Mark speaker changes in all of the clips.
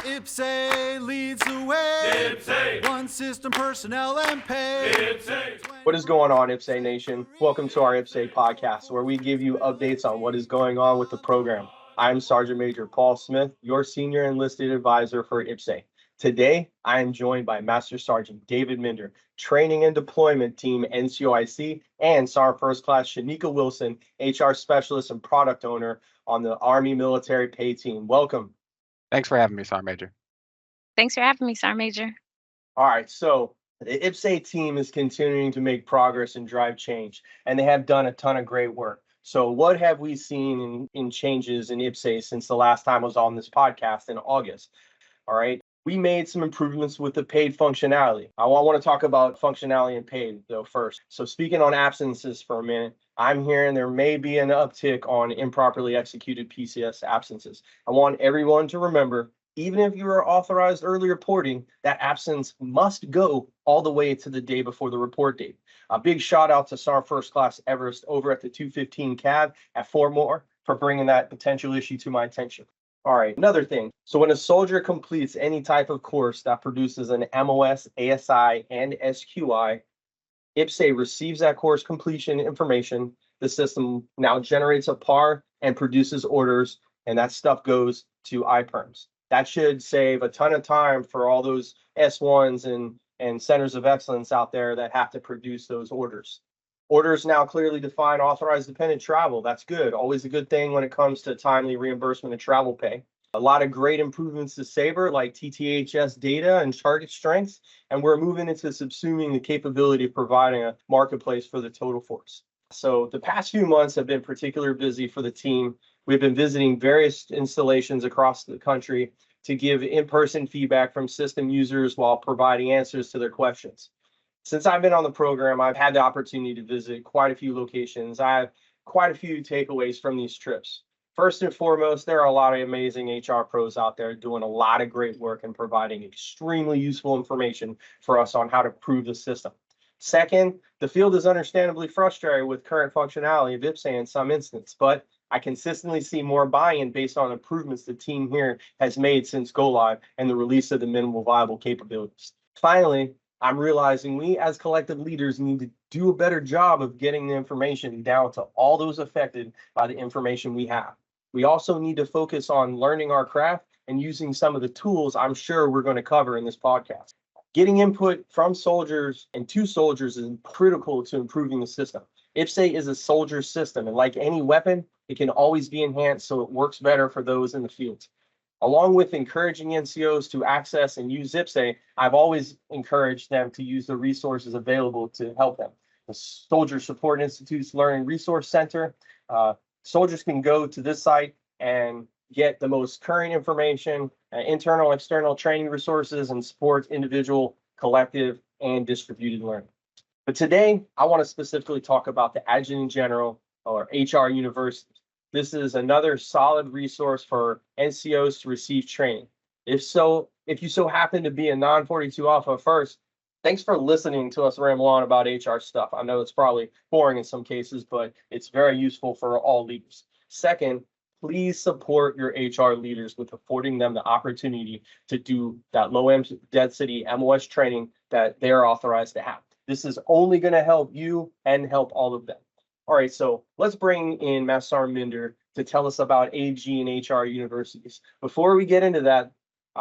Speaker 1: IPPS-A leads the way. IPPS-A. One system, personnel, and pay. IPPS-A.
Speaker 2: What is going on, IPPS-A Nation? Welcome to our IPPS-A Podcast, where we give you updates on what is going on with the program. I'm Sergeant Major Paul Smith, your Senior Enlisted Advisor for IPPS-A. Today, I am joined by Master Sergeant David Minder, Training and Deployment Team NCOIC, and Sergeant First Class Shenika Wilson, HR Specialist and Product Owner on the Army Military Pay Team. Welcome.
Speaker 3: Thanks for having me, Sergeant Major.
Speaker 4: Thanks for having me, Sergeant Major.
Speaker 2: All right, so the IPPS-A team is continuing to make progress and drive change, and they have done a ton of great work. So what have we seen in changes in IPPS-A since the last time I was on this podcast in August? All right, we made some improvements with the paid functionality. I want to talk about functionality and paid, though, first. So speaking on absences for a minute, I'm hearing there may be an uptick on improperly executed PCS absences. I want everyone to remember, even if you are authorized early reporting, that absence must go all the way to the day before the report date. A big shout out to Sergeant First Class Everest over at the 215 CAV at Fort Moore for bringing that potential issue to my attention. All right, another thing. So when a soldier completes any type of course that produces an MOS, ASI, and SQI, IPPS-A receives that course completion information. The system now generates a PAR and produces orders, and that stuff goes to IPPS. That should save a ton of time for all those S1s and centers of excellence out there that have to produce those orders. Orders now clearly define authorized dependent travel. That's good. Always a good thing when it comes to timely reimbursement of travel pay. A lot of great improvements to SABRE like TTHS data and target strengths, and we're moving into subsuming the capability of providing a marketplace for the total force. So the past few months have been particularly busy for the team. We've been visiting various installations across the country to give in-person feedback from system users while providing answers to their questions. Since I've been on the program, I've had the opportunity to visit quite a few locations. I have quite a few takeaways from these trips. First and foremost, there are a lot of amazing HR pros out there doing a lot of great work and providing extremely useful information for us on how to improve the system. Second, the field is understandably frustrated with current functionality of IPPS-A in some instances, but I consistently see more buy-in based on improvements the team here has made since go live and the release of the minimal viable capabilities. Finally, I'm realizing we as collective leaders need to do a better job of getting the information down to all those affected by the information we have. We also need to focus on learning our craft and using some of the tools I'm sure we're going to cover in this podcast. Getting input from soldiers and to soldiers is critical to improving the system. IPPS-A is a soldier system, and like any weapon, it can always be enhanced so it works better for those in the field. Along with encouraging NCOs to access and use IPPS-A, I've always encouraged them to use the resources available to help them. The Soldier Support Institute's Learning Resource Center, soldiers can go to this site and get the most current information, internal, external training resources, and support individual, collective, and distributed learning. But today, I want to specifically talk about the Adjutant General or HR University. This is another solid resource for NCOs to receive training. If you so happen to be a non-42 Alpha first, thanks for listening to us ramble on about HR stuff. I know it's probably boring in some cases, but it's very useful for all leaders. Second, please support your HR leaders with affording them the opportunity to do that low density MOS training that they're authorized to have. This is only going to help you and help all of them. All right, so let's bring in Master Sergeant Minder to tell us about AG and HR universities. Before we get into that,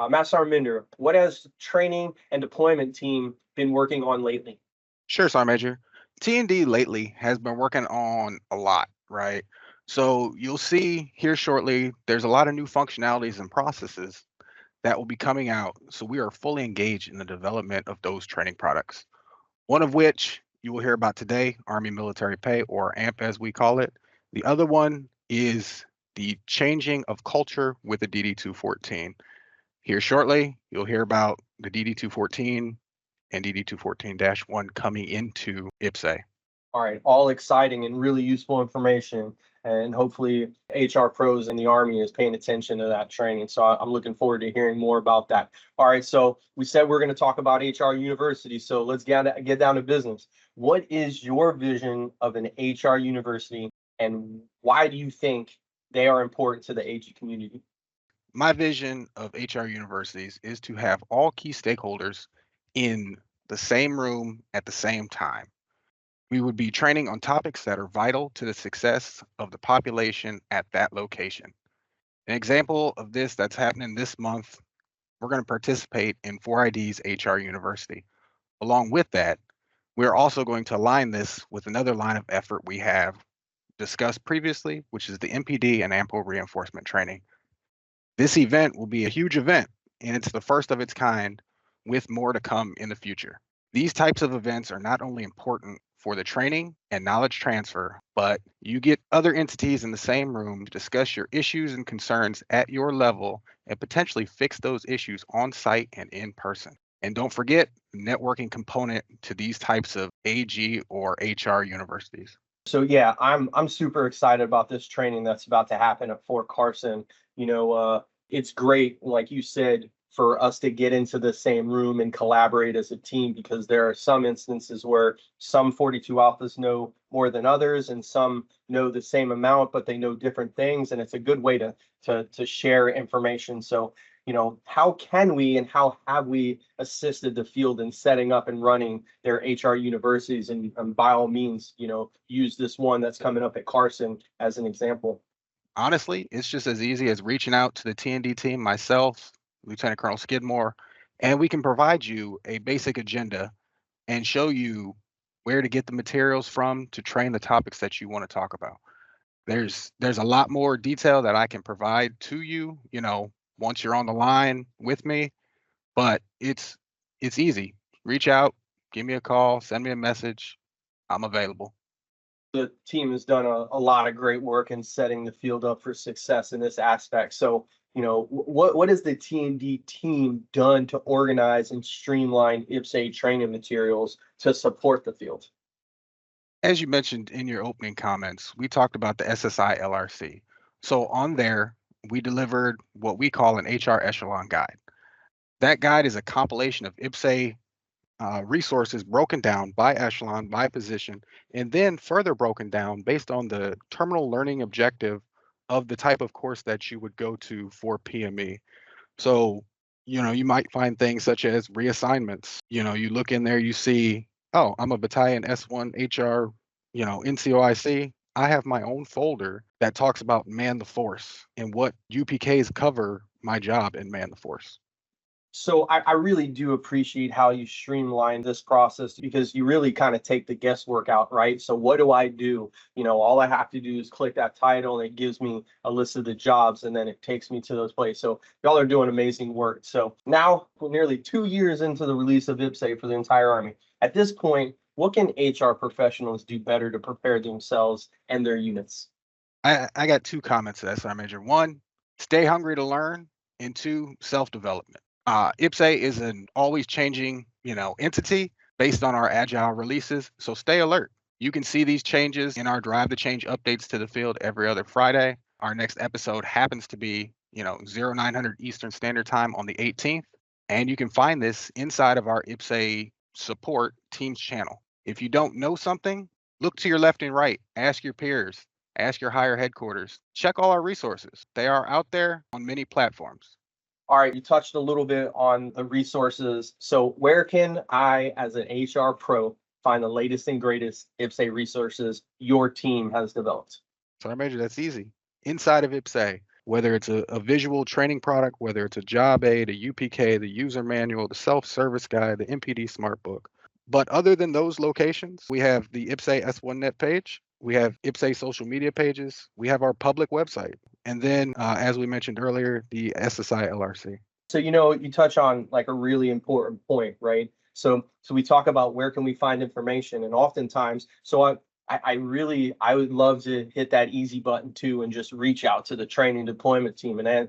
Speaker 2: Master Sergeant Minder, what has training and deployment team been working on lately?
Speaker 3: Sure, Sergeant Major. T&D lately has been working on a lot, right? So you'll see here shortly, there's a lot of new functionalities and processes that will be coming out. So we are fully engaged in the development of those training products. One of which you will hear about today, Army Military Pay, or AMP as we call it. The other one is the changing of culture with the DD-214. Here shortly, you'll hear about the DD-214 and DD-214-1 coming into IPPS-A.
Speaker 2: All right, all exciting and really useful information. And hopefully HR pros in the Army is paying attention to that training. So I'm looking forward to hearing more about that. All right, so we said we're going to talk about HR University. So let's get down to business. What is your vision of an HR University, and why do you think they are important to the AG community?
Speaker 3: My vision of HR universities is to have all key stakeholders in the same room at the same time. We would be training on topics that are vital to the success of the population at that location. An example of this that's happening this month, we're going to participate in 4ID's HR University. Along with that, we're also going to align this with another line of effort we have discussed previously, which is the MPD and AMPO reinforcement training. This event will be a huge event, and it's the first of its kind, with more to come in the future. These types of events are not only important for the training and knowledge transfer, but you get other entities in the same room to discuss your issues and concerns at your level and potentially fix those issues on site and in person. And don't forget the networking component to these types of AG or HR universities.
Speaker 2: So yeah, I'm super excited about this training that's about to happen at Fort Carson. It's great, like you said, for us to get into the same room and collaborate as a team, because there are some instances where some 42 alphas know more than others and some know the same amount, but they know different things. And it's a good way to share information. So, how can we and how have we assisted the field in setting up and running their HR universities? And by all means, use this one that's coming up at Carson as an example.
Speaker 3: Honestly, it's just as easy as reaching out to the T&D team, myself, Lieutenant Colonel Skidmore, and we can provide you a basic agenda and show you where to get the materials from to train the topics that you want to talk about. There's a lot more detail that I can provide to you, once you're on the line with me, but it's easy. Reach out, give me a call, send me a message. I'm available.
Speaker 2: The team has done a lot of great work in setting the field up for success in this aspect. So, what has the T&D team done to organize and streamline IPPS-A training materials to support the field?
Speaker 3: As you mentioned in your opening comments, we talked about the SSI LRC. So on there, we delivered what we call an HR echelon guide. That guide is a compilation of IPPS-A resources broken down by echelon, by position, and then further broken down based on the terminal learning objective of the type of course that you would go to for PME. So, you might find things such as reassignments. You look in there, you see, oh, I'm a battalion S1 HR, NCOIC. I have my own folder that talks about man the force and what UPKs cover my job in man the force.
Speaker 2: So I really do appreciate how you streamline this process, because you really kind of take the guesswork out, right? So what do I do? All I have to do is click that title and it gives me a list of the jobs, and then it takes me to those places. So y'all are doing amazing work. So now we're nearly 2 years into the release of IPPS-A for the entire Army. At this point, what can HR professionals do better to prepare themselves and their units?
Speaker 3: I got 2 comments to that, Sergeant Major. 1, stay hungry to learn, and 2, self-development. IPPS-A is an always changing, entity based on our agile releases. So stay alert. You can see these changes in our Drive to Change updates to the field every other Friday. Our next episode happens to be, 0900 Eastern Standard Time on the 18th. And you can find this inside of our IPPS-A support Teams channel. If you don't know something, look to your left and right. Ask your peers. Ask your higher headquarters. Check all our resources. They are out there on many platforms.
Speaker 2: All right, you touched a little bit on the resources. So where can I, as an HR pro, find the latest and greatest IPPS-A resources your team has developed?
Speaker 3: Sergeant Major, that's easy. Inside of IPPS-A, whether it's a visual training product, whether it's a job aid, a UPK, the user manual, the self-service guide, the MPD Smart Book. But other than those locations, we have the IPPS-A S1net page. We have IPPS-A social media pages. We have our public website. And then, as we mentioned earlier, the SSI LRC.
Speaker 2: So, you touch on like a really important point, right? So we talk about where can we find information, and oftentimes, so I would love to hit that easy button too, and just reach out to the training deployment team and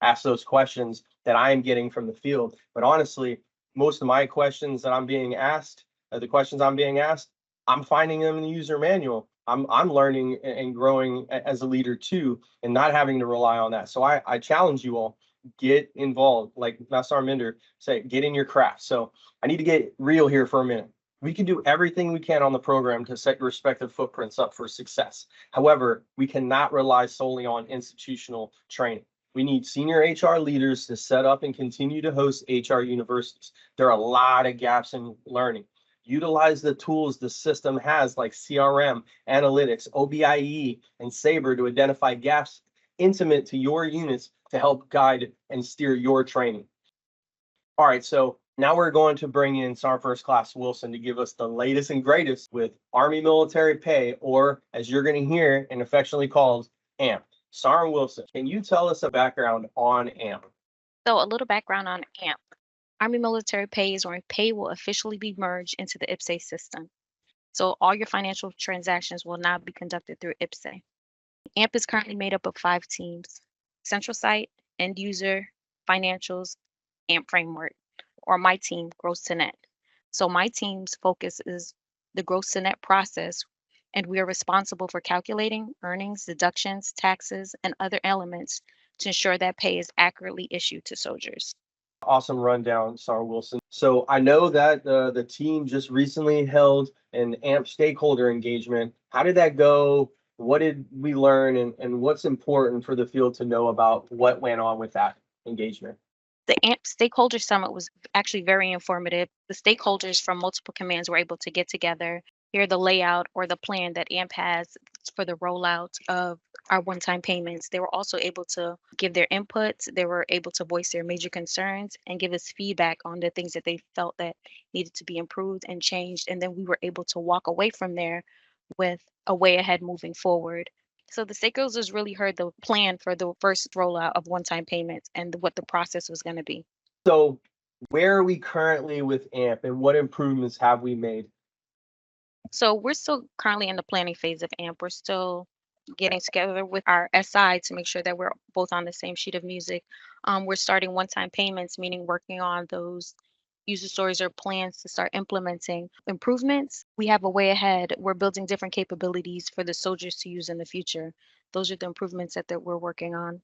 Speaker 2: ask those questions that I am getting from the field. But honestly, most of my questions that I'm being asked, I'm finding them in the user manual. I'm learning and growing as a leader too, and not having to rely on that. So I challenge you all, get involved. Like Master Minder said, get in your craft. So I need to get real here for a minute. We can do everything we can on the program to set your respective footprints up for success. However, we cannot rely solely on institutional training. We need senior HR leaders to set up and continue to host HR universities. There are a lot of gaps in learning. Utilize the tools the system has like CRM, analytics, OBIE, and Sabre to identify gaps intimate to your units to help guide and steer your training. All right, so now we're going to bring in Sergeant First Class Wilson to give us the latest and greatest with Army military pay, or as you're going to hear and affectionately called, AMP. Sergeant Wilson, can you tell us a background on AMP?
Speaker 4: So, a little background on AMP. Army military pay is when pay will officially be merged into the IPPS-A system. So, all your financial transactions will now be conducted through IPPS-A. AMP is currently made up of 5 teams: Central Site, End User, Financials, AMP Framework, or my team, Gross to Net. So my team's focus is the gross to net process, and we are responsible for calculating earnings, deductions, taxes, and other elements to ensure that pay is accurately issued to soldiers.
Speaker 2: Awesome rundown, Sergeant Wilson. So I know that the team just recently held an AMP stakeholder engagement. How did that go? What did we learn, and what's important for the field to know about what went on with that engagement?
Speaker 4: The AMP Stakeholder Summit was actually very informative. The stakeholders from multiple commands were able to get together, hear the layout or the plan that AMP has for the rollout of our one-time payments. They were also able to give their inputs. They were able to voice their major concerns and give us feedback on the things that they felt that needed to be improved and changed. And then we were able to walk away from there with a way ahead moving forward. So the stakeholders really heard the plan for the first rollout of one-time payments and what the process was going to be.
Speaker 2: So where are we currently with AMP, and what improvements have we made?
Speaker 4: So we're still currently in the planning phase of AMP. We're still getting together with our SI to make sure that we're both on the same sheet of music. We're starting one-time payments, meaning working on those user stories or plans to start implementing improvements. We have a way ahead. We're building different capabilities for the soldiers to use in the future. Those are the improvements that we're working on.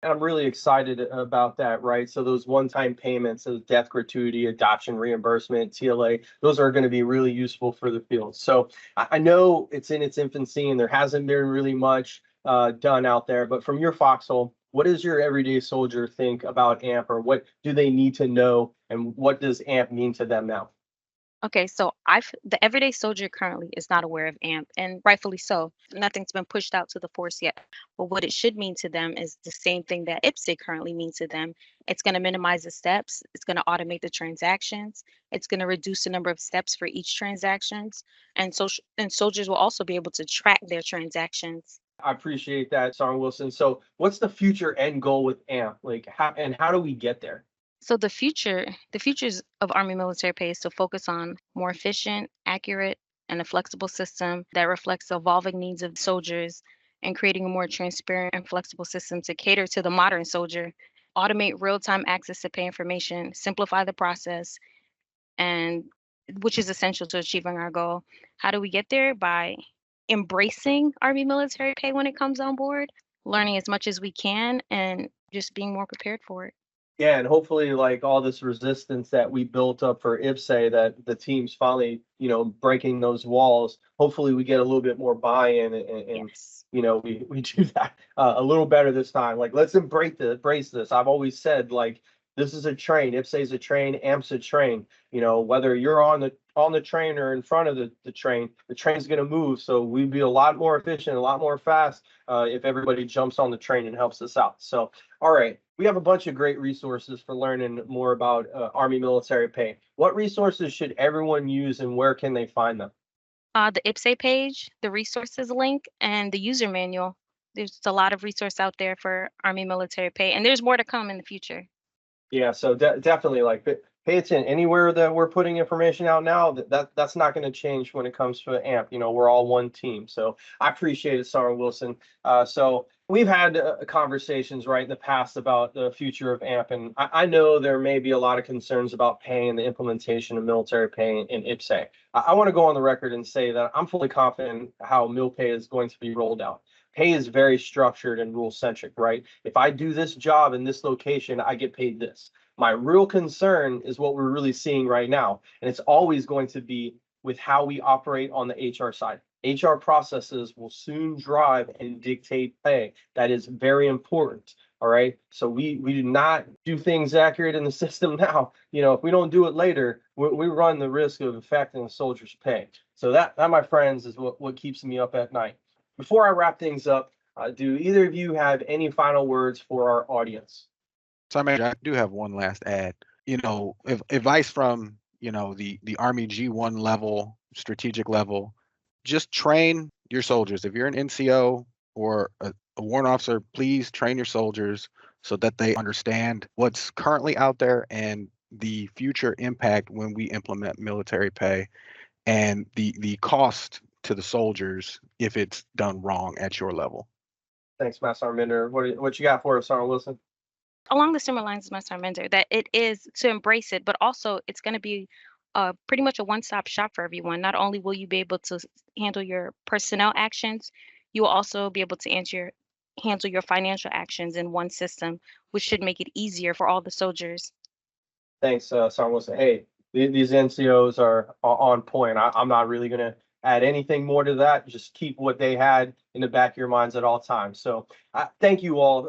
Speaker 2: And I'm really excited about that, right? So those one-time payments, those death gratuity, adoption reimbursement, TLA, those are going to be really useful for the field. So I know it's in its infancy and there hasn't been really much done out there, but from your foxhole, what does your everyday soldier think about AMP, or what do they need to know, and what does AMP mean to them now?
Speaker 4: Okay, so the everyday soldier currently is not aware of AMP, and rightfully so. Nothing's been pushed out to the force yet. But what it should mean to them is the same thing that IPPS-A currently means to them. It's going to minimize the steps. It's going to automate the transactions. It's going to reduce the number of steps for each transactions. And soldiers will also be able to track their transactions.
Speaker 2: I appreciate that, Sergeant Wilson. So what's the future end goal with AMP? Like, how do we get there?
Speaker 4: So the futures of Army military pay is to focus on more efficient, accurate, and a flexible system that reflects the evolving needs of soldiers, and creating a more transparent and flexible system to cater to the modern soldier, automate real-time access to pay information, simplify the process, and which is essential to achieving our goal. How do we get there? By embracing Army military pay when it comes on board, learning as much as we can, and just being more prepared for it.
Speaker 2: Yeah, and hopefully, like all this resistance that we built up for IPPS-A, that the team's finally, breaking those walls. Hopefully, we get a little bit more buy-in, and
Speaker 4: Yes.
Speaker 2: we do that a little better this time. Like, let's embrace this. I've always said, like, this is a train. IPPS-A is a train. AMP's a train. Whether you're on the train or in front of the train's going to move. So we'd be a lot more efficient, a lot more fast if everybody jumps on the train and helps us out. So, all right, we have a bunch of great resources for learning more about Army military pay. What resources should everyone use, and where can they find them?
Speaker 4: The IPPS-A page, the resources link, and the user manual. There's a lot of resource out there for Army military pay, and there's more to come in the future.
Speaker 2: Yeah, so definitely, like, pay attention. Anywhere that we're putting information out now, that's not going to change when it comes to AMP. We're all one team. So I appreciate it, Sergeant Wilson. So we've had conversations right in the past about the future of AMP, and I know there may be a lot of concerns about pay and the implementation of military pay in IPPS-A. I want to go on the record and say that I'm fully confident how mil pay is going to be rolled out. Pay is very structured and rule centric, right? If I do this job in this location, I get paid this. My real concern is what we're really seeing right now. And it's always going to be with how we operate on the HR side. HR processes will soon drive and dictate pay. That is very important. All right. So we do not do things accurate in the system now. If we don't do it later, we run the risk of affecting the soldier's pay. So that my friends, is what keeps me up at night. Before I wrap things up, do either of you have any final words for our audience?
Speaker 3: So I do have one last ad. Advice from, the Army G1 level, strategic level, just train your soldiers. If you're an NCO or a warrant officer, please train your soldiers so that they understand what's currently out there and the future impact when we implement military pay and the cost to the soldiers if it's done wrong at your level.
Speaker 2: Thanks, Master Minder. What you got for us, Sergeant Wilson?
Speaker 4: Along the similar lines as Master Minder, that it is to embrace it, but also it's going to be pretty much a one-stop shop for everyone. Not only will you be able to handle your personnel actions, you will also be able to handle your financial actions in one system, which should make it easier for all the soldiers.
Speaker 2: Thanks, Sergeant Wilson. Hey, these NCOs are on point. I'm not really going to add anything more to that. Just keep what they had in the back of your minds at all times. So thank you all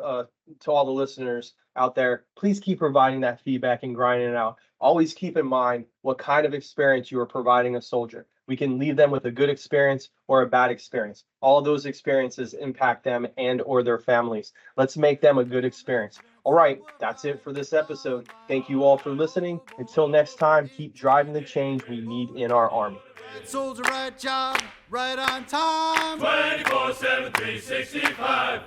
Speaker 2: to all the listeners out there. Please keep providing that feedback and grinding it out. Always keep in mind what kind of experience you are providing a soldier. We can leave them with a good experience or a bad experience. All of those experiences impact them and or their families. Let's make them a good experience. All right, that's it for this episode. Thank you all for listening. Until next time, keep driving the change we need in our Army.
Speaker 1: Soldier, right job, right on time.
Speaker 5: 24/7, 365.